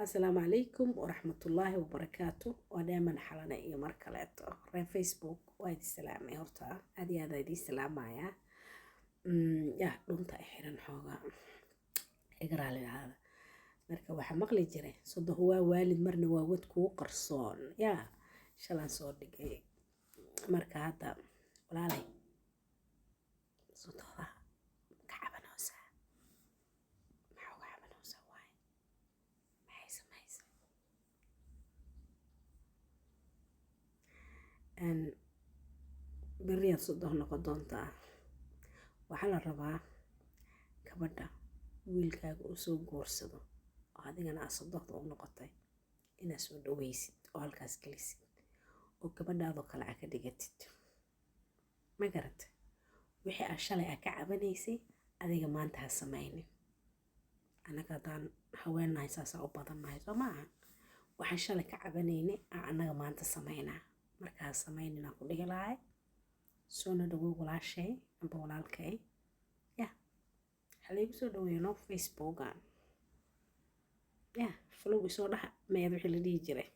السلام عليكم ورحمة الله وبركاته ودائما حلنا إيه مركلات ري فيسبوك وايد السلام هرتا هذه دي السلام معايا يا دونت أحيانا حوجا إقرأ لي هذا مركب واحد مقلي جري صد هو والد مرنا وودكو قرصون يا شلون صور دقيق مركب هذا ولا لي صد هذا كعبة نوسة محوجا عبة نوسة واي مهيسة أن بريان صده نقدونتا waxaa la rabaa gabadha wiilkaaga uu soo goorsado oo adigana aad sadoqda u noqotay inaad soo dhawaysid oo halkaas gelisid oo gabadhaadoo kale aad ka dhigatid ma garatay wixii aad shalay aad ka cabanaysay adiga maanta ha samaynin annaga haddaan haweennahay saasaa u badannahay soo maaha waxaan shalay ka cabanaynay annaga maanta samaynaa markaa samaynin aan ku dhihi lahay soona dhawow walaashay amba walaalkay ya halay soo dhaweeyno facebookan ya follow isoo dhaha meed wixii la dhihi jiray